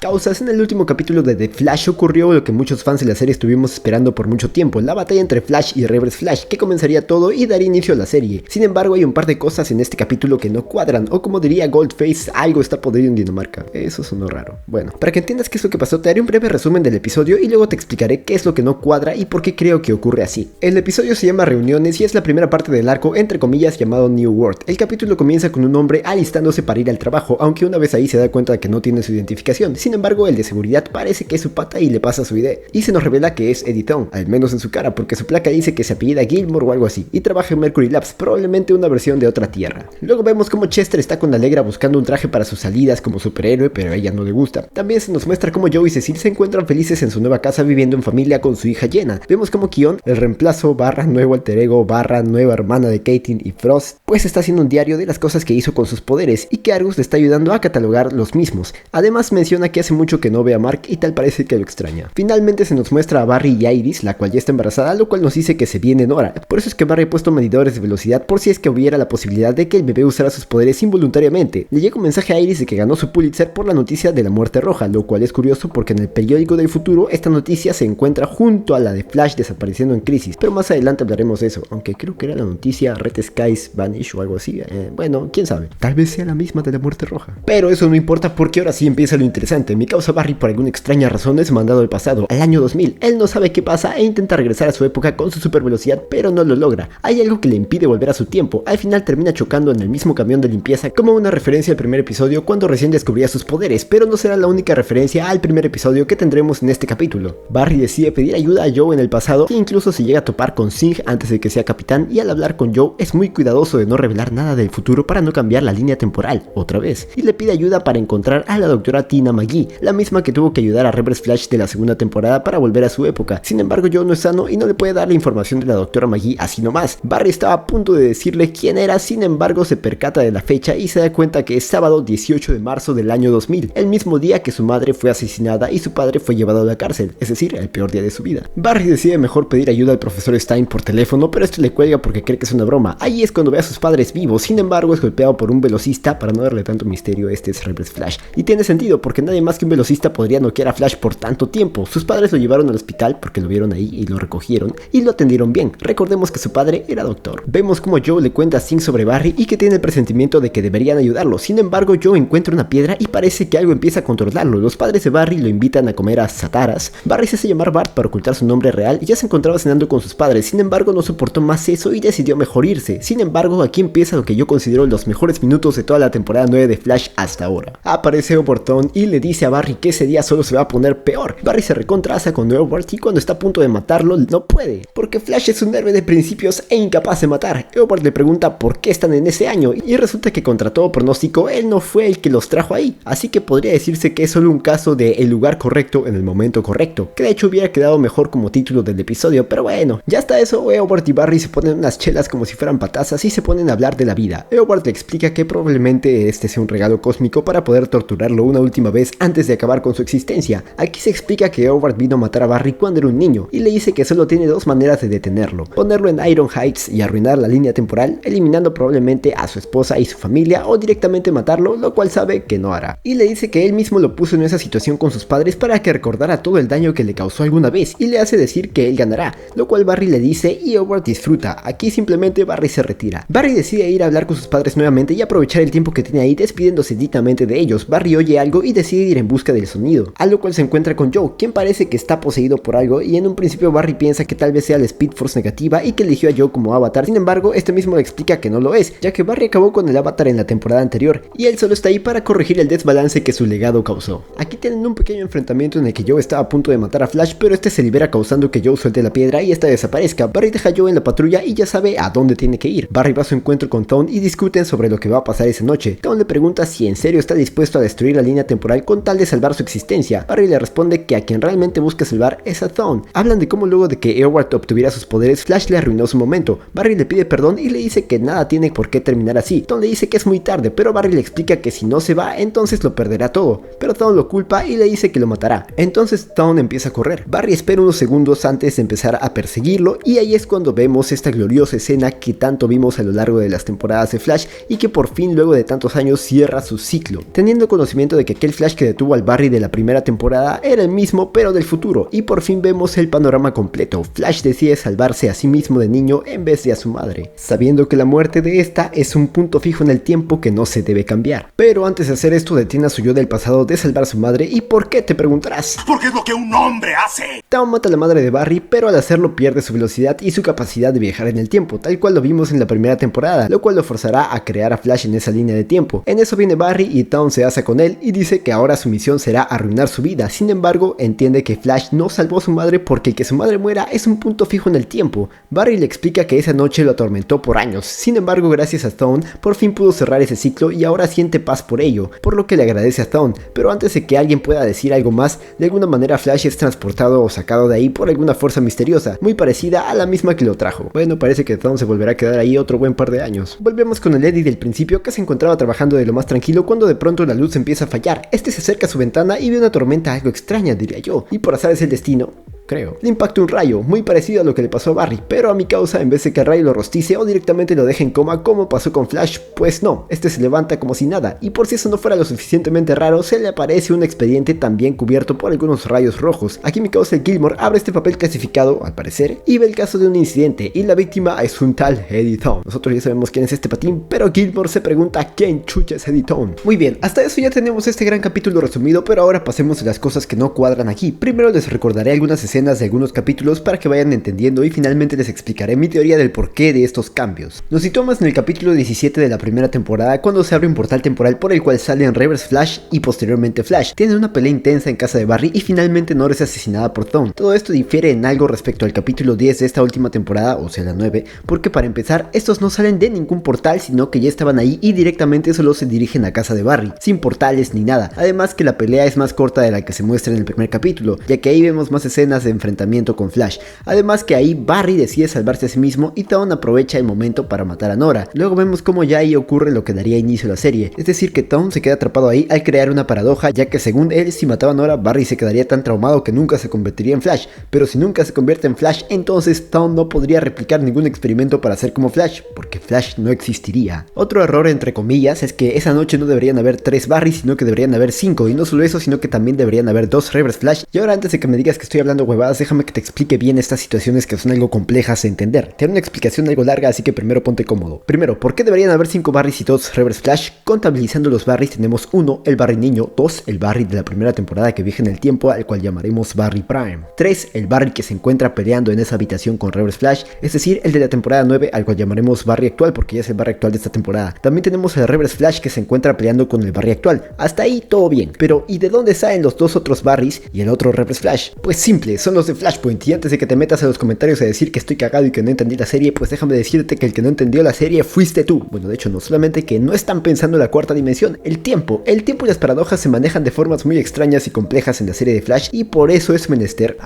Causas, en el último capítulo de The Flash ocurrió lo que muchos fans de la serie estuvimos esperando por mucho tiempo, la batalla entre Flash y Reverse Flash, que comenzaría todo y daría inicio a la serie. Sin embargo, hay un par de cosas en este capítulo que no cuadran, o como diría Goldface, algo está podrido en Dinamarca. Eso sonó raro. Bueno, para que entiendas qué es lo que pasó, te haré un breve resumen del episodio y luego te explicaré qué es lo que no cuadra y por qué creo que ocurre así. El episodio se llama Reuniones y es la primera parte del arco, entre comillas, llamado New World. El capítulo comienza con un hombre alistándose para ir al trabajo, aunque una vez ahí se da cuenta de que no tiene su identificación. Sin embargo, el de seguridad parece que es su pata y le pasa su ID, y se nos revela que es Eddie Thawne, al menos en su cara, porque su placa dice que se apellida Gilmore o algo así, y trabaja en Mercury Labs, probablemente una versión de otra tierra. Luego vemos como Chester está con Allegra buscando un traje para sus salidas como superhéroe, pero a ella no le gusta. También se nos muestra cómo Joe y Cecil se encuentran felices en su nueva casa viviendo en familia con su hija Jenna. Vemos como Kion, el reemplazo / nuevo alter ego / nueva hermana de Caitlin y Frost, pues está haciendo un diario de las cosas que hizo con sus poderes y que Argus le está ayudando a catalogar los mismos. Además menciona que hace mucho que no ve a Mark y tal parece que lo extraña. Finalmente se nos muestra a Barry y a Iris, la cual ya está embarazada, lo cual nos dice que se viene Nora. Por eso es que Barry ha puesto medidores de velocidad por si es que hubiera la posibilidad de que el bebé usara sus poderes involuntariamente. Le llega un mensaje a Iris de que ganó su Pulitzer por la noticia de la muerte roja, lo cual es curioso porque en el periódico del futuro esta noticia se encuentra junto a la de Flash desapareciendo en Crisis, pero más adelante hablaremos de eso, aunque creo que era la noticia Red Skies Vanish o algo así. Bueno, quién sabe, tal vez sea la misma de la muerte roja. Pero eso no importa porque ahora sí empieza lo interesante. Mi causa Barry por alguna extraña razón es mandado al pasado, al año 2000. Él no sabe qué pasa e intenta regresar a su época con su super velocidad, pero no lo logra. Hay algo que le impide volver a su tiempo. Al final termina chocando en el mismo camión de limpieza, como una referencia al primer episodio cuando recién descubría sus poderes, pero no será la única referencia al primer episodio que tendremos en este capítulo. Barry decide pedir ayuda a Joe en el pasado, que incluso se llega a topar con Singh antes de que sea capitán, y al hablar con Joe es muy cuidadoso de no revelar nada del futuro para no cambiar la línea temporal otra vez, y le pide ayuda para encontrar a la doctora Tina McGee, la misma que tuvo que ayudar a Reverse Flash de la segunda temporada para volver a su época. Sin embargo, Joe no es sano y no le puede dar la información de la doctora McGee así nomás. Barry estaba a punto de decirle quién era, sin embargo se percata de la fecha y se da cuenta que es sábado 18 de marzo del año 2000, el mismo día que su madre fue asesinada y su padre fue llevado a la cárcel, es decir, el peor día de su vida. Barry decide mejor pedir ayuda al profesor Stein por teléfono, pero este le cuelga porque cree que es una broma. Ahí es cuando ve a sus padres vivos, sin embargo es golpeado por un velocista. Para no darle tanto misterio, este es Reverse Flash, y tiene sentido porque nadie más que un velocista podría noquear a Flash por tanto tiempo. Sus padres lo llevaron al hospital porque lo vieron ahí y lo recogieron y lo atendieron bien. Recordemos que su padre era doctor. Vemos como Joe le cuenta a Singh sobre Barry y que tiene el presentimiento de que deberían ayudarlo. Sin embargo, Joe encuentra una piedra y parece que algo empieza a controlarlo. Los padres de Barry lo invitan a comer a Sataras. Barry se hace llamar Bart para ocultar su nombre real y ya se encontraba cenando con sus padres. Sin embargo, no soportó más eso y decidió mejor irse. Sin embargo, aquí empieza lo que yo considero los mejores minutos de toda la temporada 9 de Flash hasta ahora. Aparece Overton y le dice a Barry que ese día solo se va a poner peor. Barry se recontraza con Eobard y cuando está a punto de matarlo no puede, porque Flash es un héroe de principios e incapaz de matar. Eobard le pregunta por qué están en ese año y resulta que contra todo pronóstico él no fue el que los trajo ahí, así que podría decirse que es solo un caso de el lugar correcto en el momento correcto, que de hecho hubiera quedado mejor como título del episodio, pero bueno, ya está eso. Eobard y Barry se ponen unas chelas como si fueran patazas y se ponen a hablar de la vida. Eobard le explica que probablemente este sea un regalo cósmico para poder torturarlo una última vez antes de acabar con su existencia. Aquí se explica que Eobard vino a matar a Barry cuando era un niño y le dice que solo tiene dos maneras de detenerlo: ponerlo en Iron Heights y arruinar la línea temporal, eliminando probablemente a su esposa y su familia, o directamente matarlo, lo cual sabe que no hará. Y le dice que él mismo lo puso en esa situación con sus padres para que recordara todo el daño que le causó alguna vez y le hace decir que él ganará, lo cual Barry le dice y Eobard disfruta. Aquí simplemente Barry se retira. Barry decide ir a hablar con sus padres nuevamente y aprovechar el tiempo que tiene ahí despidiéndose ditamente de ellos. Barry oye algo y decide ir en busca del sonido, a lo cual se encuentra con Joe, quien parece que está poseído por algo, y en un principio Barry piensa que tal vez sea la Speed Force negativa y que eligió a Joe como avatar. Sin embargo, este mismo le explica que no lo es, ya que Barry acabó con el avatar en la temporada anterior y él solo está ahí para corregir el desbalance que su legado causó. Aquí tienen un pequeño enfrentamiento en el que Joe está a punto de matar a Flash, pero este se libera causando que Joe suelte la piedra y esta desaparezca. Barry deja a Joe en la patrulla y ya sabe a dónde tiene que ir. Barry va a su encuentro con Thawne y discuten sobre lo que va a pasar esa noche. Thawne le pregunta si en serio está dispuesto a destruir la línea temporal con tal de salvar su existencia. Barry le responde que a quien realmente busca salvar es a Thawne. Hablan de cómo luego de que Eobard obtuviera sus poderes, Flash le arruinó su momento. Barry le pide perdón y le dice que nada tiene por qué terminar así. Thawne le dice que es muy tarde, pero Barry le explica que si no se va, entonces lo perderá todo. Pero Thawne lo culpa y le dice que lo matará. Entonces Thawne empieza a correr. Barry espera unos segundos antes de empezar a perseguirlo y ahí es cuando vemos esta gloriosa escena que tanto vimos a lo largo de las temporadas de Flash y que por fin luego de tantos años cierra su ciclo. Teniendo conocimiento de que aquel Flash que detuvo al Barry de la primera temporada era el mismo pero del futuro, y por fin vemos el panorama completo. Flash decide salvarse a sí mismo de niño en vez de a su madre, sabiendo que la muerte de esta es un punto fijo en el tiempo que no se debe cambiar. Pero antes de hacer esto detiene a su yo del pasado de salvar a su madre. ¿Y por qué, te preguntarás? Porque es lo que un hombre hace. Dawn mata a la madre de Barry, pero al hacerlo pierde su velocidad y su capacidad de viajar en el tiempo, tal cual lo vimos en la primera temporada, lo cual lo forzará a crear a Flash en esa línea de tiempo. En eso viene Barry y Dawn se asa con él y dice que ahora su misión será arruinar su vida. Sin embargo, entiende que Flash no salvó a su madre porque el que su madre muera es un punto fijo en el tiempo. Barry le explica que esa noche lo atormentó por años. Sin embargo, gracias a Dawn, por fin pudo cerrar ese ciclo y ahora siente paz por ello, por lo que le agradece a Dawn. Pero antes de que alguien pueda decir algo más, de alguna manera Flash es transportado o sacado de ahí por alguna fuerza misteriosa, muy parecida a la misma que lo trajo. Bueno, parece que Dawn se volverá a quedar ahí otro buen par de años. Volvemos con el Eddie del principio, que se encontraba trabajando de lo más tranquilo cuando de pronto la luz empieza a fallar. Este se acerca a su ventana y ve una tormenta algo extraña, diría yo, y por azares el destino, creo, le impacta un rayo, muy parecido a lo que le pasó a Barry, pero a mi causa, en vez de que el rayo lo rostice o directamente lo deje en coma como pasó con Flash, pues no, este se levanta como si nada, y por si eso no fuera lo suficientemente raro, se le aparece un expediente también cubierto por algunos rayos rojos. Aquí mi causa, el Gilmore, abre este papel clasificado, al parecer, y ve el caso de un incidente, y la víctima es un tal Eddie Dawn. Nosotros ya sabemos quién es este patín, pero Gilmore se pregunta quién chucha es Eddie Dawn. Muy bien, hasta eso ya tenemos este gran capítulo resumido, pero ahora pasemos a las cosas que no cuadran aquí. Primero les recordaré algunas escenas de algunos capítulos para que vayan entendiendo y finalmente les explicaré mi teoría del porqué de estos cambios. Nos situamos en el capítulo 17 de la primera temporada, cuando se abre un portal temporal por el cual salen Reverse Flash y posteriormente Flash. Tienen una pelea intensa en casa de Barry y finalmente Nora es asesinada por Dawn. Todo esto difiere en algo respecto al capítulo 10 de esta última temporada, o sea la 9, porque para empezar estos no salen de ningún portal, sino que ya estaban ahí y directamente solo se dirigen a casa de Barry, sin portales ni nada. Además que la pelea es más corta de la que se muestra en el primer capítulo, ya que ahí vemos más escenas de enfrentamiento con Flash. Además que ahí Barry decide salvarse a sí mismo y Dawn aprovecha el momento para matar a Nora. Luego vemos cómo ya ahí ocurre lo que daría inicio a la serie, es decir que Dawn se queda atrapado ahí al crear una paradoja, ya que según él, si mataba a Nora, Barry se quedaría tan traumado que nunca se convertiría en Flash, pero si nunca se convierte en Flash, entonces Dawn no podría replicar ningún experimento para ser como Flash, porque Flash no existiría. Otro error entre comillas es que esa noche no deberían haber 3 Barry, sino que deberían haber 5, y no solo eso, sino que también deberían haber 2 Reverse Flash. Y ahora, antes de que me digas que estoy hablando huevadas, déjame que te explique bien estas situaciones que son algo complejas de entender. Te haré una explicación algo larga, así que primero ponte cómodo. Primero, ¿por qué deberían haber 5 Barrys y 2 Reverse Flash? Contabilizando los Barrys tenemos 1, el Barry niño, 2, el Barry de la primera temporada que viaja en el tiempo, al cual llamaremos Barry Prime, 3, el Barry que se encuentra peleando en esa habitación con Reverse Flash, es decir, el de la temporada 9, al cual llamaremos Barry actual porque ya es el Barry actual de esta temporada. También tenemos el Reverse Flash que se encuentra peleando con el Barry actual. Hasta ahí todo bien, pero ¿y de dónde salen los 2 otros Barrys y el otro Reverse Flash? Pues simple, son los de Flashpoint. Y antes de que te metas a los comentarios a decir que estoy cagado y que no entendí la serie, pues déjame decirte que el que no entendió la serie fuiste tú. Bueno, de hecho no, solamente que no están pensando en la cuarta dimensión, el tiempo y las paradojas se manejan de formas muy extrañas y complejas en la serie de Flash, y por eso es menester,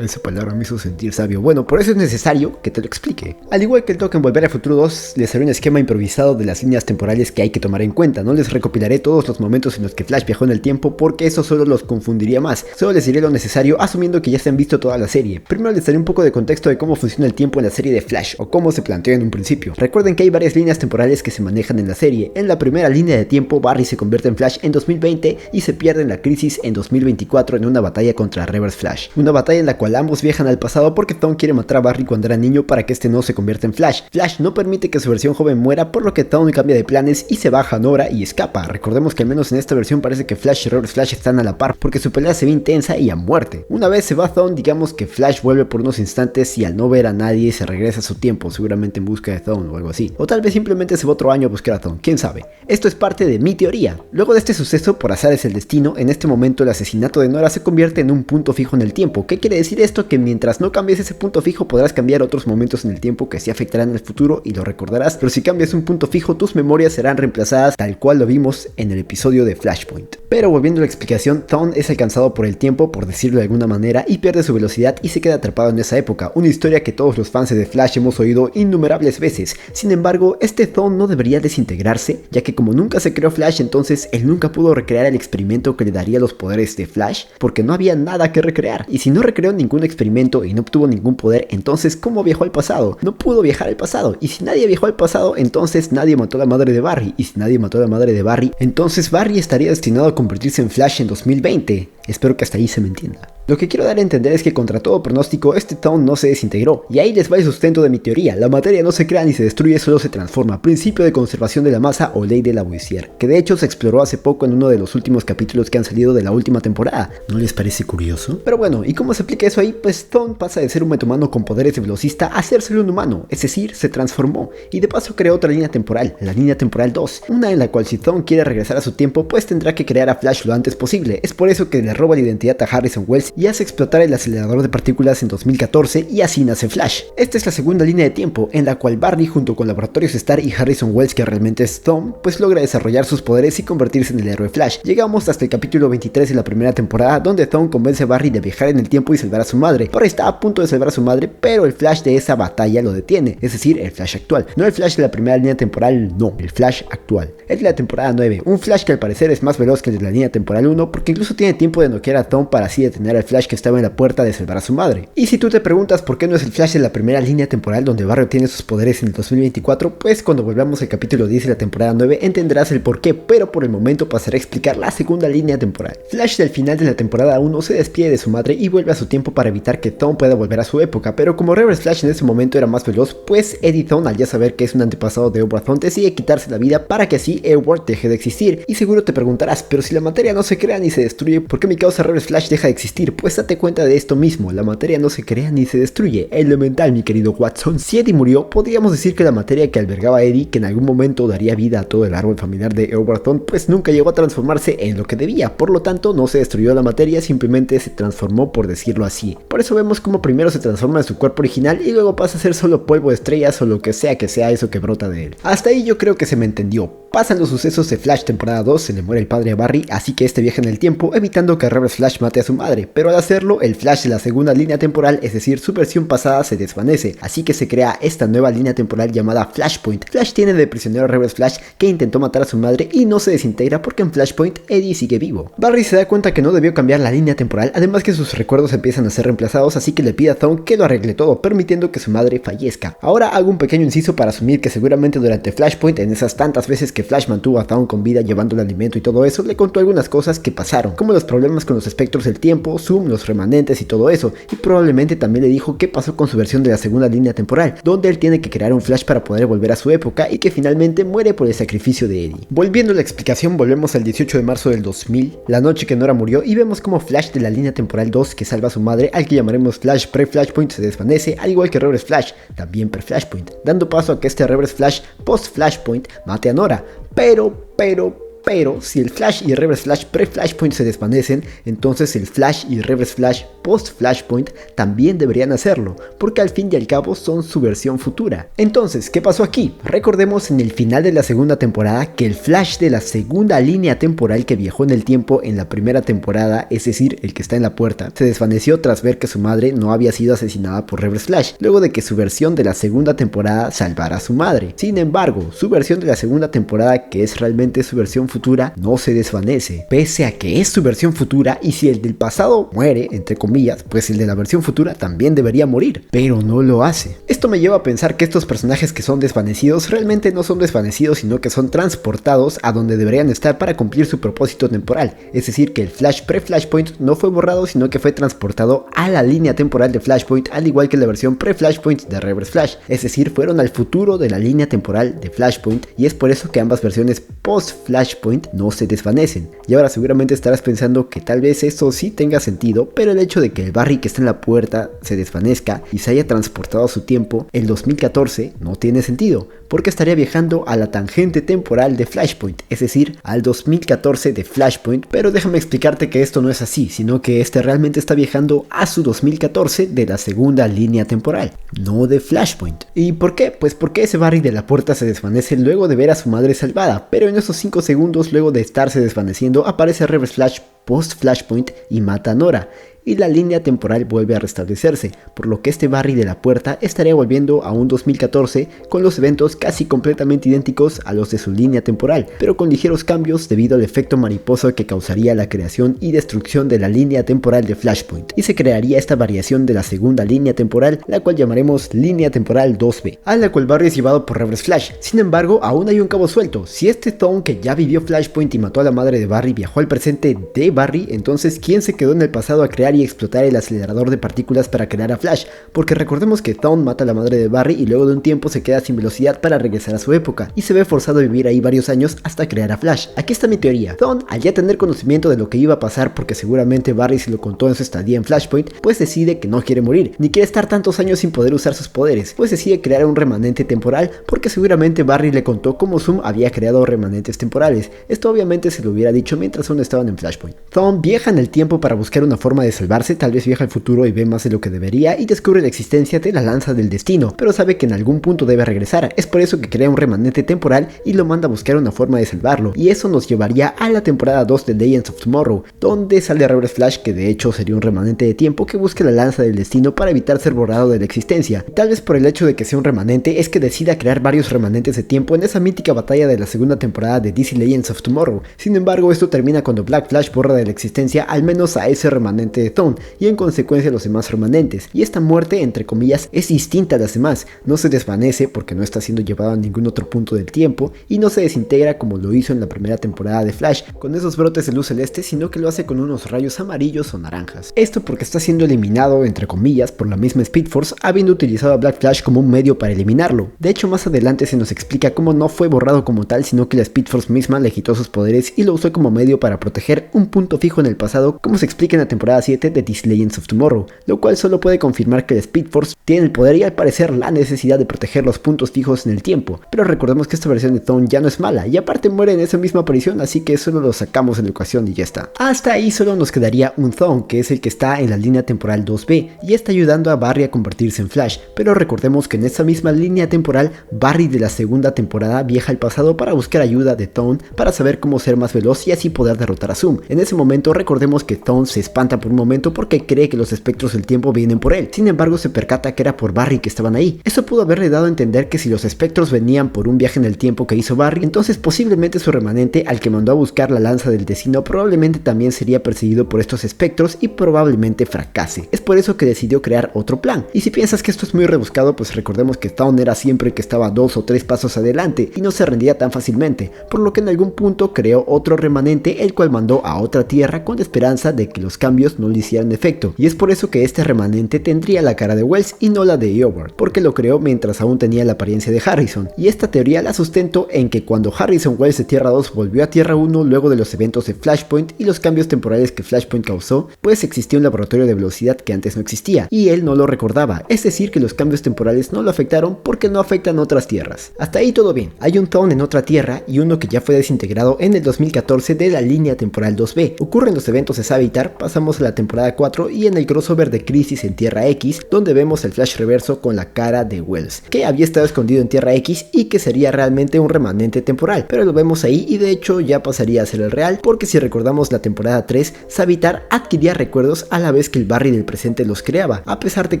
esa palabra me hizo sentir sabio, bueno, por eso es necesario que te lo explique. Al igual que el toque en Volver al Futuro 2, les haré un esquema improvisado de las líneas temporales que hay que tomar en cuenta. No les recopilaré todos los momentos en los que Flash viajó en el tiempo porque eso solo los confundiría más, solo les diré lo necesario asumiendo que ya se han visto toda la serie. Primero les daré un poco de contexto de cómo funciona el tiempo en la serie de Flash, o cómo se planteó en un principio. Recuerden que hay varias líneas temporales que se manejan en la serie. En la primera línea de tiempo, Barry se convierte en Flash en 2020 y se pierde en la crisis en 2024 en una batalla contra Reverse Flash. Una batalla en la cual ambos viajan al pasado porque Dawn quiere matar a Barry cuando era niño para que este no se convierta en Flash. Flash no permite que su versión joven muera, por lo que Dawn cambia de planes y se baja a Nora y escapa. Recordemos que al menos en esta versión parece que Flash y Reverse Flash están a la par porque su pelea se ve intensa y a muerte. Una vez se va Dawn, digamos que Flash vuelve por unos instantes y al no ver a nadie se regresa a su tiempo, seguramente en busca de Dawn o algo así. O tal vez simplemente se va otro año a buscar a Dawn, quién sabe. Esto es parte de mi teoría. Luego de este suceso, por azares el destino, en este momento el asesinato de Nora se convierte en un punto fijo en el tiempo. ¿Qué quiere decir esto? Que mientras no cambies ese punto fijo podrás cambiar otros momentos en el tiempo que sí afectarán el futuro y lo recordarás, pero si cambias un punto fijo tus memorias serán reemplazadas tal cual lo vimos en el episodio de Flashpoint. Pero volviendo a la explicación, Dawn es alcanzado por el tiempo, por decirlo de alguna manera, y pierde su velocidad y se queda atrapado en esa época, una historia que todos los fans de Flash hemos oído innumerables veces. Sin embargo, este Zone no debería desintegrarse, ya que como nunca se creó Flash, entonces él nunca pudo recrear el experimento que le daría los poderes de Flash, porque no había nada que recrear, y si no recreó ningún experimento y no obtuvo ningún poder, entonces ¿cómo viajó al pasado? No pudo viajar al pasado, y si nadie viajó al pasado, entonces nadie mató a la madre de Barry, y si nadie mató a la madre de Barry, entonces Barry estaría destinado a convertirse en Flash en 2020. Espero que hasta ahí se me entienda. Lo que quiero dar a entender es que contra todo pronóstico este Zone no se desintegró, y ahí les va el sustento de mi teoría. La materia no se crea ni se destruye, solo se transforma, principio de conservación de la masa o ley de Lavoisier, que de hecho se exploró hace poco en uno de los últimos capítulos que han salido de la última temporada. ¿No les parece curioso? Pero bueno, ¿y cómo se aplica eso ahí? Pues Zone pasa de ser un metamano con poderes de velocista a ser un humano, es decir, se transformó, y de paso creó otra línea temporal, la línea temporal 2, una en la cual si Zone quiere regresar a su tiempo, pues tendrá que crear a Flash lo antes posible. Es por eso que le roba la identidad a Harrison Wells y hace explotar el acelerador de partículas en 2014 y así nace Flash. Esta es la segunda línea de tiempo en la cual Barry junto con Laboratorios Star y Harrison Wells, que realmente es Zone, pues logra desarrollar sus poderes y convertirse en el héroe Flash. Llegamos hasta el capítulo 23 de la primera temporada, donde Zone convence a Barry de viajar en el tiempo y salvar a su madre. Barry está a punto de salvar a su madre, pero el Flash de esa batalla lo detiene, es decir, el Flash actual. No el Flash de la primera línea temporal, no, el Flash actual. Es de la temporada 9, un Flash que al parecer es más veloz que el de la línea temporal 1, porque incluso tiene tiempo de noquear a Zone para así detener al Flash que estaba en la puerta de salvar a su madre. Y si tú te preguntas por qué no es el Flash de la primera línea temporal donde Barry obtiene sus poderes en el 2024, pues cuando volvamos al capítulo 10 de la temporada 9 entenderás el porqué, pero por el momento pasaré a explicar la segunda línea temporal. Flash del final de la temporada 1 se despide de su madre y vuelve a su tiempo para evitar que Zone pueda volver a su época, pero como Reverse Flash en ese momento era más veloz, pues Eddie Zone, al ya saber que es un antepasado de Edward Zone, decide quitarse la vida para que así Edward deje de existir. Y seguro te preguntarás, pero si la materia no se crea ni se destruye, ¿por qué mi causa Reverse Flash deja de existir? Pues date cuenta de esto mismo, la materia no se crea ni se destruye, elemental mi querido Watson. Si Eddie murió, podríamos decir que la materia que albergaba a Eddie, que en algún momento daría vida a todo el árbol familiar de Edward Zone, pues nunca llegó a transformarse en lo que debía, por lo tanto no se destruyó la materia, simplemente se transformó, por decirlo así. Por eso vemos como primero se transforma en su cuerpo original y luego pasa a ser solo polvo de estrellas o lo que sea eso que brota de él. Hasta ahí yo creo que se me entendió. Pasan los sucesos de Flash temporada 2, se le muere el padre a Barry, así que este viaja en el tiempo evitando que Reverse Flash mate a su madre, pero al hacerlo el Flash de la segunda línea temporal, es decir su versión pasada, se desvanece, así que se crea esta nueva línea temporal llamada Flashpoint. Flash tiene de prisionero a Reverse Flash, que intentó matar a su madre y no se desintegra porque en Flashpoint Eddie sigue vivo. Barry se da cuenta que no debió cambiar la línea temporal, además que sus recuerdos empiezan a ser reemplazados, así que le pide a Zone que lo arregle todo, permitiendo que su madre fallezca. Ahora hago un pequeño inciso para asumir que seguramente durante Flashpoint, en esas tantas veces que Flash mantuvo a Zone con vida llevándole alimento y todo eso, le contó algunas cosas que pasaron, como los problemas con los espectros del tiempo, Zoom, los remanentes y todo eso, y probablemente también le dijo qué pasó con su versión de la segunda línea temporal, donde él tiene que crear un Flash para poder volver a su época y que finalmente muere por el sacrificio de Eddie. Volviendo a la explicación, volvemos al 18 de marzo del 2000, la noche que Nora murió, y vemos como Flash de la línea temporal 2, que salva a su madre, al que llamaremos Flash pre-Flashpoint, se desvanece, al igual que Reverse Flash, también pre-Flashpoint, dando paso a que este Reverse Flash post-Flashpoint mate a Nora. Pero si el Flash y Reverse Flash pre-Flashpoint se desvanecen, entonces el Flash y Reverse Flash post-Flashpoint también deberían hacerlo, porque al fin y al cabo son su versión futura. Entonces, ¿qué pasó aquí? Recordemos en el final de la segunda temporada que el Flash de la segunda línea temporal que viajó en el tiempo en la primera temporada, es decir, el que está en la puerta, se desvaneció tras ver que su madre no había sido asesinada por Reverse Flash, luego de que su versión de la segunda temporada salvara a su madre. Sin embargo, su versión de la segunda temporada, que es realmente su versión futura, no se desvanece, pese a que es su versión futura, y si el del pasado muere, entre comillas, pues el de la versión futura también debería morir, pero no lo hace. Esto me lleva a pensar que estos personajes que son desvanecidos realmente no son desvanecidos, sino que son transportados a donde deberían estar para cumplir su propósito temporal, es decir, que el Flash pre-Flashpoint no fue borrado, sino que fue transportado a la línea temporal de Flashpoint, al igual que la versión pre-Flashpoint de Reverse Flash, es decir, fueron al futuro de la línea temporal de Flashpoint, y es por eso que ambas versiones post-Flashpoint no se desvanecen. Y ahora seguramente estarás pensando que tal vez eso sí tenga sentido, pero el hecho de que el Barry que está en la puerta se desvanezca y se haya transportado a su tiempo, el 2014, no tiene sentido, porque estaría viajando a la tangente temporal de Flashpoint, es decir, al 2014 de Flashpoint, pero déjame explicarte que esto no es así, sino que este realmente está viajando a su 2014 de la segunda línea temporal, no de Flashpoint. ¿Y por qué? Pues porque ese Barry de la puerta se desvanece luego de ver a su madre salvada, pero en esos 5 segundos luego de estarse desvaneciendo aparece Reverse Flash post-Flashpoint y mata a Nora. y la línea temporal vuelve a restablecerse, por lo que este Barry de la puerta estaría volviendo a un 2014 con los eventos casi completamente idénticos a los de su línea temporal, pero con ligeros cambios debido al efecto mariposa que causaría la creación y destrucción de la línea temporal de Flashpoint, y se crearía esta variación de la segunda línea temporal, la cual llamaremos línea temporal 2B, a la cual Barry es llevado por Reverse Flash. Sin embargo, aún hay un cabo suelto. Si este Thawne que ya vivió Flashpoint y mató a la madre de Barry viajó al presente de Barry, entonces ¿quién se quedó en el pasado a crear y explotar el acelerador de partículas para crear a Flash? Porque recordemos que Thawne mata a la madre de Barry y luego de un tiempo se queda sin velocidad para regresar a su época, y se ve forzado a vivir ahí varios años hasta crear a Flash. Aquí está mi teoría. Thawne, al ya tener conocimiento de lo que iba a pasar, porque seguramente Barry se lo contó en su estadía en Flashpoint, pues decide que no quiere morir, ni quiere estar tantos años sin poder usar sus poderes, pues decide crear un remanente temporal, porque seguramente Barry le contó cómo Zoom había creado remanentes temporales. Esto obviamente se lo hubiera dicho mientras aún estaban en Flashpoint. Thawne viaja en el tiempo para buscar una forma de salvarse, tal vez viaja al futuro y ve más de lo que debería y descubre la existencia de la lanza del destino, pero sabe que en algún punto debe regresar. Es por eso que crea un remanente temporal y lo manda a buscar una forma de salvarlo, y eso nos llevaría a la temporada 2 de Legends of Tomorrow, donde sale Reverse Flash, que de hecho sería un remanente de tiempo que busque la lanza del destino para evitar ser borrado de la existencia. Tal vez por el hecho de que sea un remanente es que decida crear varios remanentes de tiempo en esa mítica batalla de la segunda temporada de DC Legends of Tomorrow. Sin embargo, esto termina cuando Black Flash borra de la existencia al menos a ese remanente de Thawne y en consecuencia a los demás remanentes, y esta muerte entre comillas es distinta a las demás. No se desvanece porque no está siendo llevado a ningún otro punto del tiempo y no se desintegra como lo hizo en la primera temporada de Flash con esos brotes de luz celeste, sino que lo hace con unos rayos amarillos o naranjas. Esto porque está siendo eliminado entre comillas por la misma Speed Force, habiendo utilizado a Black Flash como un medio para eliminarlo. De hecho, más adelante se nos explica cómo no fue borrado como tal, sino que la Speed Force misma le quitó sus poderes y lo usó como medio para proteger un punto fijo en el pasado, como se explica en la temporada 7 de DC Legends of Tomorrow, lo cual solo puede confirmar que la Speed Force tiene el poder y al parecer la necesidad de proteger los puntos fijos en el tiempo. Pero recordemos que esta versión de Thawne ya no es mala, y aparte muere en esa misma aparición, así que solo lo sacamos en la ecuación y ya está. Hasta ahí solo nos quedaría un Thawne, que es el que está en la línea temporal 2B, y está ayudando a Barry a convertirse en Flash, pero recordemos que en esa misma línea temporal, Barry de la segunda temporada viaja al pasado para buscar ayuda de Thawne para saber cómo ser más veloz y así poder derrotar a Zoom. En ese momento recordemos que Thawne se espanta por un momento porque cree que los espectros del tiempo vienen por él, sin embargo se percata que era por Barry que estaban ahí. Eso pudo haberle dado a entender que si los espectros venían por un viaje en el tiempo que hizo Barry, entonces posiblemente su remanente al que mandó a buscar la lanza del destino probablemente también sería perseguido por estos espectros y probablemente fracase. Es por eso que decidió crear otro plan. Y si piensas que esto es muy rebuscado, pues recordemos que Thawne era siempre que estaba 2 o 3 pasos adelante y no se rendía tan fácilmente, por lo que en algún punto creó otro remanente el cual mandó a otra tierra con la esperanza de que los cambios no le hicieran efecto, y es por eso que este remanente tendría la cara de Wells y no la de Eobard, porque lo creó mientras aún tenía la apariencia de Harrison, y esta teoría la sustento en que cuando Harrison Wells de Tierra 2 volvió a Tierra 1 luego de los eventos de Flashpoint y los cambios temporales que Flashpoint causó, pues existía un laboratorio de velocidad que antes no existía, y él no lo recordaba, es decir que los cambios temporales no lo afectaron porque no afectan otras tierras. Hasta ahí todo bien. Hay un Thawne en otra tierra y uno que ya fue desintegrado en el 2014 de la línea temporal 2B. Ocurren los eventos de Savitar, pasamos a la temporada 4 y en el crossover de Crisis en Tierra X, donde vemos el Flash reverso con la cara de Wells, que había estado escondido en Tierra X y que sería realmente un remanente temporal, pero lo vemos ahí y de hecho ya pasaría a ser el real, porque si recordamos la temporada 3, Savitar adquiría recuerdos a la vez que el Barry del presente los creaba, a pesar de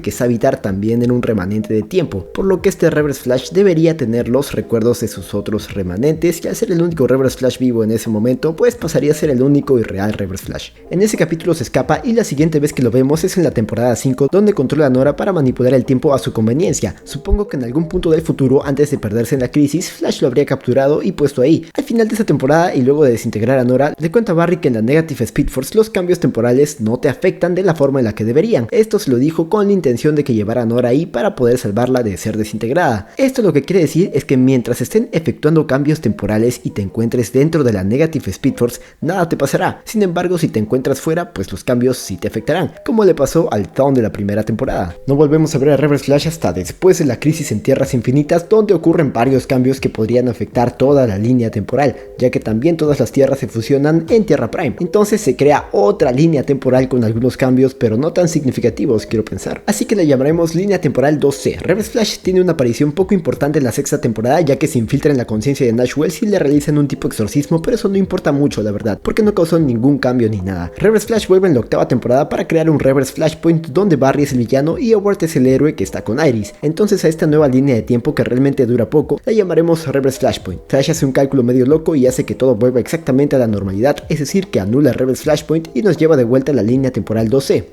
que Savitar también era un remanente de tiempo, por lo que este Reverse Flash debería tener los recuerdos de sus otros remanentes, y al ser el único Reverse Flash vivo en ese momento, pues pasaría a ser el único y real Reverse Flash. En ese capítulo se escapa y la siguiente vez que lo vemos es en la temporada 5, donde controla a Nora para manipular el tiempo a su conveniencia. Supongo que en algún punto del futuro, antes de perderse en la crisis, Flash lo habría capturado y puesto ahí. Al final de esa temporada y luego de desintegrar a Nora, le cuenta a Barry que en la Negative Speed Force los cambios temporales no te afectan de la forma en la que deberían. Esto se lo dijo con la intención de que llevara a Nora ahí para poder salvarla de ser desintegrada. Esto lo que quiere decir es que mientras estén efectuando cambios temporales y te encuentres dentro de la Negative Speed Force, nada te pasará. Sin embargo, si te encuentras fuera, pues los cambios sí te afectarán, como le pasó al Thawne de la primera temporada. No volvemos a ver a Reverse Flash hasta después de la Crisis en Tierras Infinitas, donde ocurren varios cambios que podrían afectar toda la línea temporal, ya que también todas las tierras se fusionan en Tierra Prime. Entonces se crea otra línea temporal con algunos cambios, pero no tan significativos, quiero pensar. Así que la llamaremos línea temporal 2C. Reverse Flash tiene una aparición poco importante en la sexta temporada, ya que se infiltra en la conciencia de Nash Wells y le realizan un tipo exorcismo, pero eso no importa mucho, la verdad, porque no causó ningún cambio ni nada. Reverse Flash vuelve en la octava temporada temporada para crear un reverse flashpoint donde Barry es el villano y Howard es el héroe que está con Iris. Entonces a esta nueva línea de tiempo que realmente dura poco la llamaremos reverse flashpoint. Flash hace un cálculo medio loco y hace que todo vuelva exactamente a la normalidad, es decir que anula el reverse flashpoint y nos lleva de vuelta a la línea temporal 2C.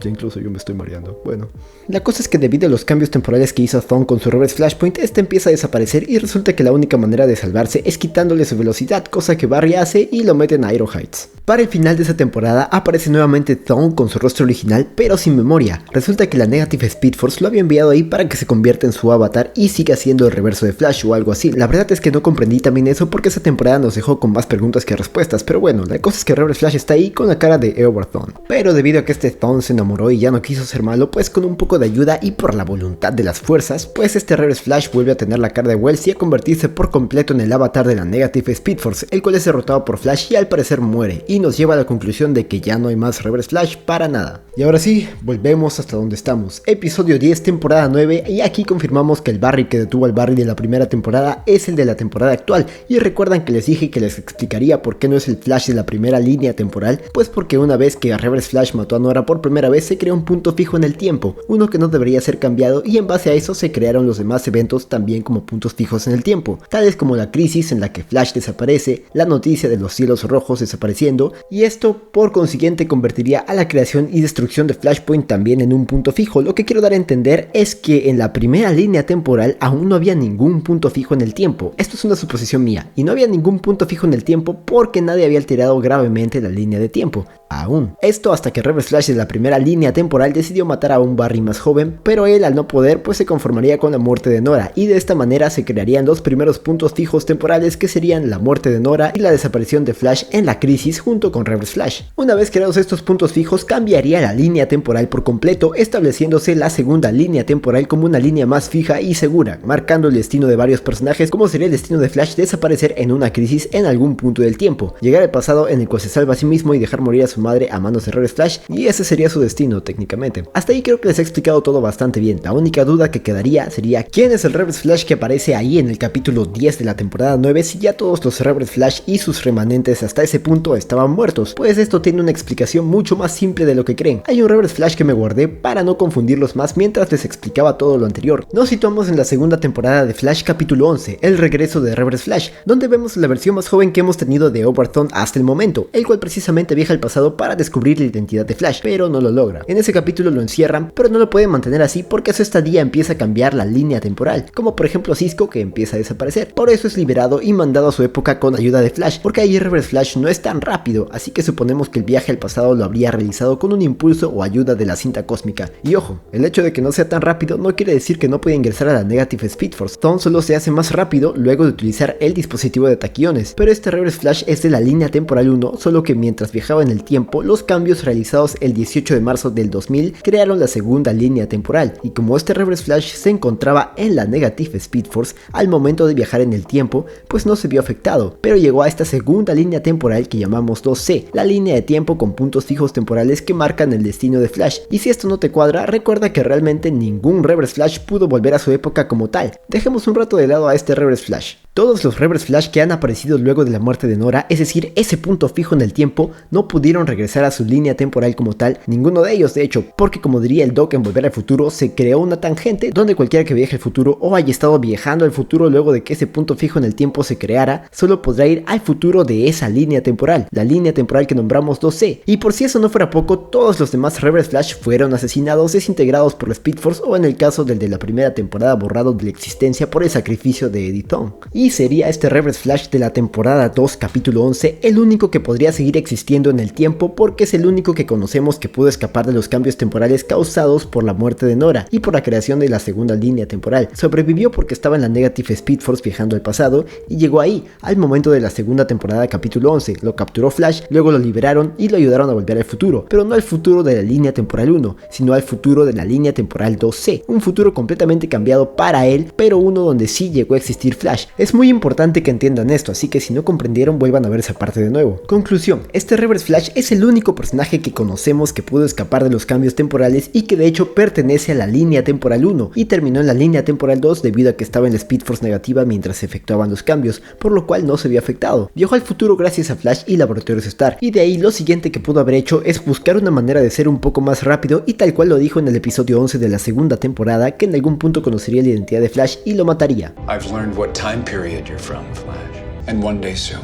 Ya incluso yo me estoy mareando. Bueno, la cosa es que debido a los cambios temporales que hizo Thawne con su reverse flashpoint, este empieza a desaparecer y resulta que la única manera de salvarse es quitándole su velocidad, cosa que Barry hace y lo mete en Iron Heights. Para el final de esa temporada aparece nuevamente Thawne con su rostro original pero sin memoria. Resulta que la Negative Speed Force lo había enviado ahí para que se convierta en su avatar y siga siendo el reverso de Flash o algo así. La verdad es que no comprendí también eso porque esa temporada nos dejó con más preguntas que respuestas, pero bueno, la cosa es que Reverse Flash está ahí con la cara de Howard Thawne. Pero debido a que este Thawne se enamoró y ya no quiso ser malo, pues con un poco de ayuda y por la voluntad de las fuerzas, pues este Reverse Flash vuelve a tener la cara de Wells y a convertirse por completo en el avatar de la Negative Speed Force, el cual es derrotado por Flash y al parecer muere, y nos lleva a la conclusión de que ya no hay más Reverse Flash para nada. Y ahora sí, volvemos hasta donde estamos. Episodio 10, temporada 9, y aquí confirmamos que el Barry que detuvo al Barry de la primera temporada es el de la temporada actual, y recuerdan que les dije que les explicaría por qué no es el Flash de la primera línea temporal, pues porque una vez que Reverse Flash mató a Nora por primera vez se creó un punto fijo en el tiempo, uno que no debería ser cambiado, y en base a eso se crearon los demás eventos también como puntos fijos en el tiempo, tales como la crisis en la que Flash desaparece, la noticia de los cielos rojos desapareciendo, y esto por consiguiente convertiría a la creación y destrucción de Flashpoint también en un punto fijo. Lo que quiero dar a entender es que en la primera línea temporal aún no había ningún punto fijo en el tiempo. Esto es una suposición mía, y no había ningún punto fijo en el tiempo porque nadie había alterado gravemente la línea de tiempo. Aún. Esto hasta que Reverse Flash de la primera línea temporal decidió matar a un Barry más joven, pero él al no poder pues se conformaría con la muerte de Nora, y de esta manera se crearían los primeros puntos fijos temporales que serían la muerte de Nora y la desaparición de Flash en la crisis junto con Reverse Flash. Una vez creados estos puntos fijos cambiaría la línea temporal por completo, estableciéndose la segunda línea temporal como una línea más fija y segura, marcando el destino de varios personajes como sería el destino de Flash desaparecer en una crisis en algún punto del tiempo, llegar al pasado en el cual se salva a sí mismo y dejar morir a su madre a manos de Reverse Flash, y ese sería su destino técnicamente. Hasta ahí creo que les he explicado todo bastante bien. La única duda que quedaría sería quién es el Reverse Flash que aparece ahí en el capítulo 10 de la temporada 9 si ya todos los Reverse Flash y sus remanentes hasta ese punto estaban muertos. Pues esto tiene una explicación mucho más simple de lo que creen. Hay un Reverse Flash que me guardé para no confundirlos más mientras les explicaba todo lo anterior. Nos situamos en la segunda temporada de Flash capítulo 11, el regreso de Reverse Flash, donde vemos la versión más joven que hemos tenido de Howard Thawne hasta el momento, el cual precisamente viaja al pasado para descubrir la identidad de Flash, pero no lo logra. En ese capítulo lo encierran, pero no lo pueden mantener así porque a su estadía empieza a cambiar la línea temporal, como por ejemplo Cisco, que empieza a desaparecer. Por eso es liberado y mandado a su época con ayuda de Flash, porque ahí Reverse Flash no es tan rápido, así que suponemos que el viaje al pasado lo habría realizado con un impulso o ayuda de la cinta cósmica. Y ojo, el hecho de que no sea tan rápido no quiere decir que no pueda ingresar a la Negative Speed Force. Thawne solo se hace más rápido luego de utilizar el dispositivo de taquiones, pero este Reverse Flash es de la línea temporal 1, solo que mientras viajaba en el tiempo, los cambios realizados el 18 de marzo del 2000 crearon la segunda línea temporal, y como este Reverse Flash se encontraba en la Negative Speed Force al momento de viajar en el tiempo, pues no se vio afectado, pero llegó a esta segunda línea temporal que llamamos 2C, la línea de tiempo con puntos fijos temporales que marcan el destino de Flash. Y si esto no te cuadra, recuerda que realmente ningún Reverse Flash pudo volver a su época como tal. Dejemos un rato de lado a este Reverse Flash. Todos los Reverse Flash que han aparecido luego de la muerte de Nora, es decir, ese punto fijo en el tiempo, no pudieron regresar a su línea temporal como tal, ninguno de ellos de hecho, porque como diría el Doc en Volver al Futuro, se creó una tangente donde cualquiera que viaje al futuro o haya estado viajando al futuro luego de que ese punto fijo en el tiempo se creara, solo podrá ir al futuro de esa línea temporal, la línea temporal que nombramos 2C, y por si eso no fuera poco, todos los demás Reverse Flash fueron asesinados, desintegrados por la Speed Force o en el caso del de la primera temporada borrado de la existencia por el sacrificio de Eddie Thawne. Y sería este Reverse Flash de la temporada 2 capítulo 11 el único que podría seguir existiendo en el tiempo porque es el único que conocemos que pudo escapar de los cambios temporales causados por la muerte de Nora y por la creación de la segunda línea temporal. Sobrevivió porque estaba en la Negative Speed Force viajando al pasado y llegó ahí al momento de la segunda temporada capítulo 11, lo capturó Flash, luego lo liberaron y lo ayudaron a volver al futuro, pero no al futuro de la línea temporal 1, sino al futuro de la línea temporal 2C, un futuro completamente cambiado para él, pero uno donde sí llegó a existir Flash. Es muy importante que entiendan esto, así que si no comprendieron vuelvan a ver esa parte de nuevo. Conclusión, este Reverse Flash es el único personaje que conocemos que pudo escapar de los cambios temporales y que de hecho pertenece a la línea temporal 1 y terminó en la línea temporal 2 debido a que estaba en la Speed Force negativa mientras se efectuaban los cambios, por lo cual no se vio afectado. Viajó al futuro gracias a Flash y Laboratorios Stark, y de ahí lo siguiente que pudo haber hecho es buscar una manera de ser un poco más rápido y tal cual lo dijo en el episodio 11 de la segunda temporada, que en algún punto conocería la identidad de Flash y lo mataría. I've learned what time period you're from, Flash, and one day soon,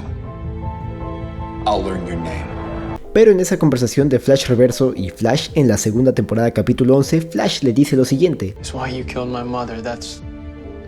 I'll learn your name. Pero en esa conversación de Flash Reverso y Flash en la segunda temporada capítulo 11, Flash le dice lo siguiente: That's why you killed my mother, that's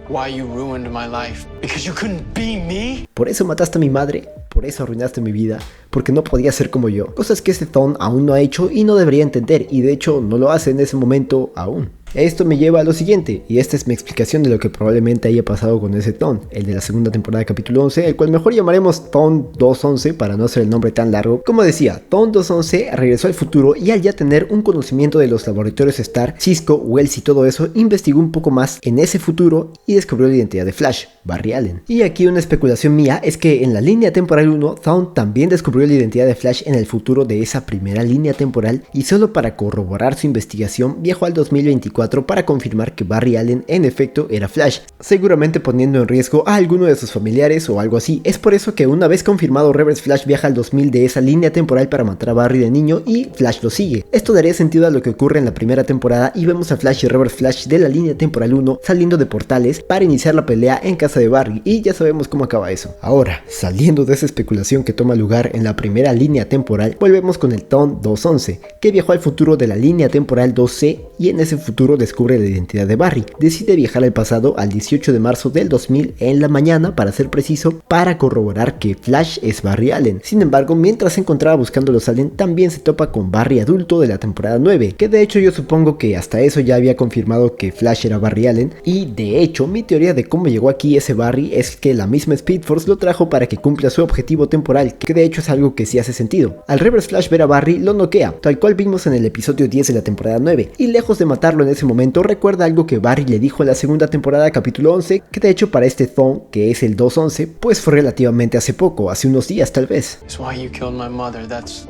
why you ruined my life, because you couldn't be me. Por eso mataste a mi madre, por eso arruinaste mi vida, porque no podía ser como yo. Cosas que este Thawne aún no ha hecho y no debería entender, y de hecho no lo hace en ese momento aún. Esto me lleva a lo siguiente, y esta es mi explicación de lo que probablemente haya pasado con ese Thawne, el de la segunda temporada capítulo 11, el cual mejor llamaremos Thawne 211 para no hacer el nombre tan largo. Como decía, Thawne 211 regresó al futuro y al ya tener un conocimiento de los laboratorios Stark, Cisco, Wells y todo eso, investigó un poco más en ese futuro y descubrió la identidad de Flash, Barry Allen. Y aquí una especulación mía es que en la línea temporal 1, Thawne también descubrió la identidad de Flash en el futuro de esa primera línea temporal y solo para corroborar su investigación viajó al 2024 para confirmar que Barry Allen en efecto era Flash, seguramente poniendo en riesgo a alguno de sus familiares o algo así. Es por eso que una vez confirmado, Reverse Flash viaja al 2000 de esa línea temporal para matar a Barry de niño y Flash lo sigue. Esto daría sentido a lo que ocurre en la primera temporada y vemos a Flash y Reverse Flash de la línea temporal 1 saliendo de portales para iniciar la pelea en casa de Barry, y ya sabemos cómo acaba eso. Ahora, saliendo de esa especulación que toma lugar en la primera línea temporal, volvemos con el Thawne 211, que viajó al futuro de la línea temporal 2C y en ese futuro descubre la identidad de Barry. Decide viajar al pasado al 18 de marzo del 2000 en la mañana, para ser preciso, para corroborar que Flash es Barry Allen. Sin embargo, mientras se encontraba buscando a los Allen, también se topa con Barry adulto de la temporada 9, que de hecho yo supongo que hasta eso ya había confirmado que Flash era Barry Allen, y de hecho mi teoría de cómo llegó aquí ese Barry es que la misma Speed Force lo trajo para que cumpla su objetivo temporal, que de hecho es algo que sí hace sentido. Al Reverse Flash ver a Barry lo noquea, tal cual vimos en el episodio 10 de la temporada 9, y lejos de matarlo en ese momento recuerda algo que Barry le dijo en la segunda temporada capítulo 11, que de hecho para este Thawne, que es el 211, pues fue relativamente hace poco, hace unos días tal vez. That's why you killed my mother, that's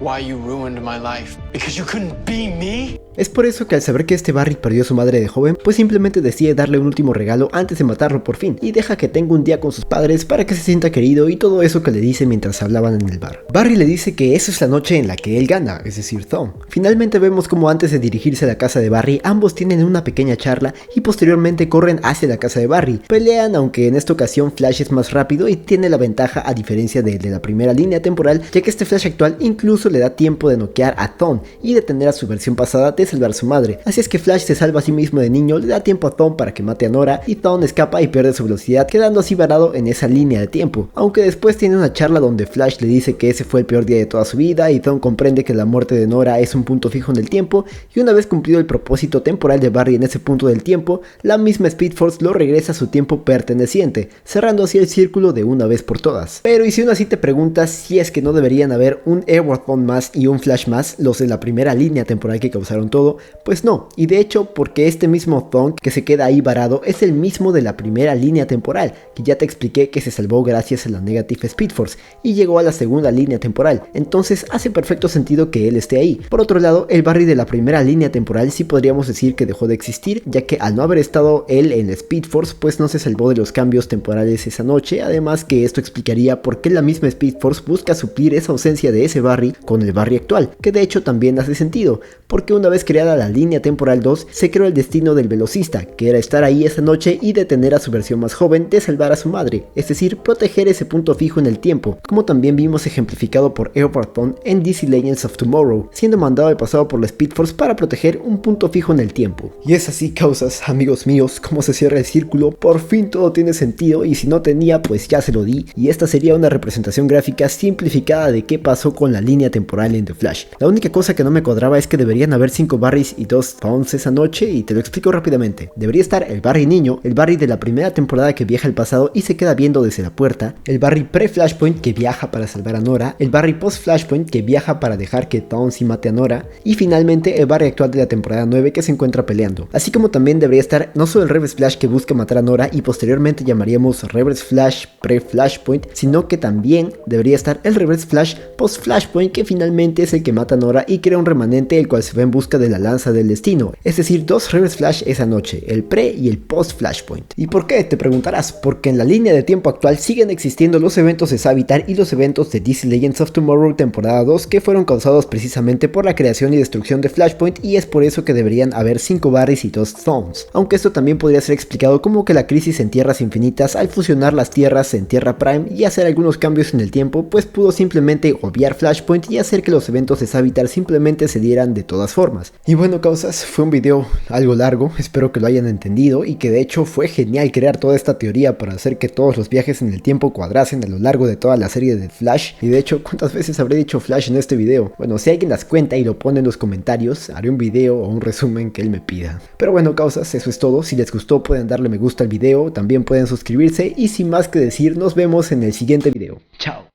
why you ruined my life, because you couldn't be me. Es por eso que al saber que este Barry perdió a su madre de joven, pues simplemente decide darle un último regalo antes de matarlo por fin, y deja que tenga un día con sus padres para que se sienta querido y todo eso que le dice mientras hablaban en el bar. Barry le dice que esa es la noche en la que él gana, es decir, Thawne. Finalmente vemos como antes de dirigirse a la casa de Barry, ambos tienen una pequeña charla y posteriormente corren hacia la casa de Barry. Pelean, aunque en esta ocasión Flash es más rápido y tiene la ventaja a diferencia de la primera línea temporal, ya que este Flash actual incluso le da tiempo de noquear a Thawne y detener a su versión pasada de salvar a su madre. Así es que Flash se salva a sí mismo de niño, le da tiempo a Thawne para que mate a Nora y Thawne escapa y pierde su velocidad, quedando así varado en esa línea de tiempo. Aunque después tiene una charla donde Flash le dice que ese fue el peor día de toda su vida y Thawne comprende que la muerte de Nora es un punto fijo en el tiempo, y una vez cumplido el propósito temporal de Barry en ese punto del tiempo, la misma Speed Force lo regresa a su tiempo perteneciente, cerrando así el círculo de una vez por todas. Pero y si aún así te preguntas si es que no deberían haber un Edward Thawne más y un Flash más, los de la primera línea temporal que causaron todo, pues no, y de hecho porque este mismo Thawne que se queda ahí varado es el mismo de la primera línea temporal, que ya te expliqué que se salvó gracias a la Negative Speed Force y llegó a la segunda línea temporal, entonces hace perfecto sentido que él esté ahí. Por otro lado, el Barry de la primera línea temporal sí podríamos decir que dejó de existir, ya que al no haber estado él en la Speed Force, pues no se salvó de los cambios temporales esa noche, además que esto explicaría por qué la misma Speed Force busca suplir esa ausencia de ese Barry con el Barry actual, que de hecho también hace sentido, porque una vez creada la línea temporal 2, se creó el destino del velocista, que era estar ahí esa noche y detener a su versión más joven de salvar a su madre, es decir, proteger ese punto fijo en el tiempo, como también vimos ejemplificado por Edward Thawne en DC Legends of Tomorrow, siendo mandado al pasado por la Speed Force para proteger un punto fijo en el tiempo. Y es así, causas, amigos míos, como se cierra el círculo. Por fin todo tiene sentido, y si no tenía, pues ya se lo di, y esta sería una representación gráfica simplificada de qué pasó con la línea temporal en The Flash. La única cosa que no me cuadraba es que deberían haber 5 Barrys y 2 Thawnes esa noche, y te lo explico rápidamente. Debería estar el Barry niño, el Barry de la primera temporada que viaja al pasado y se queda viendo desde la puerta, el Barry pre-Flashpoint que viaja para salvar a Nora, el Barry post-Flashpoint que viaja para dejar que Thawnes y mate a Nora, y finalmente el Barry actual de la temporada 9 que se encuentra peleando. Así como también debería estar no solo el Reverse Flash que busca matar a Nora y posteriormente llamaríamos Reverse Flash pre-Flashpoint, sino que también debería estar el Reverse Flash post-Flashpoint que finalmente es el que mata a Nora y crea un remanente el cual se va en busca de la lanza del destino, es decir, 2 Reverse Flash esa noche, el pre y el post-Flashpoint. ¿Y por qué? Te preguntarás. Porque en la línea de tiempo actual siguen existiendo los eventos de Savitar y los eventos de DC Legends of Tomorrow temporada 2 que fueron causados precisamente por la creación y destrucción de Flashpoint, y es por eso que deberían haber 5 Barrys y 2 Thawnes. Aunque esto también podría ser explicado como que la crisis en Tierras Infinitas al fusionar las tierras en Tierra Prime y hacer algunos cambios en el tiempo, pues pudo simplemente obviar Flashpoint y hacer que los eventos de Savitar simplemente se dieran de todas formas. Y bueno, causas, fue un video algo largo, espero que lo hayan entendido y que de hecho fue genial crear toda esta teoría para hacer que todos los viajes en el tiempo cuadrasen a lo largo de toda la serie de Flash. Y de hecho, ¿cuántas veces habré dicho Flash en este video? Bueno, si alguien las cuenta y lo pone en los comentarios, haré un video o un resumen que él me pida. Pero bueno, causas, eso es todo. Si les gustó pueden darle me gusta al video, también pueden suscribirse y sin más que decir, nos vemos en el siguiente video. Chao.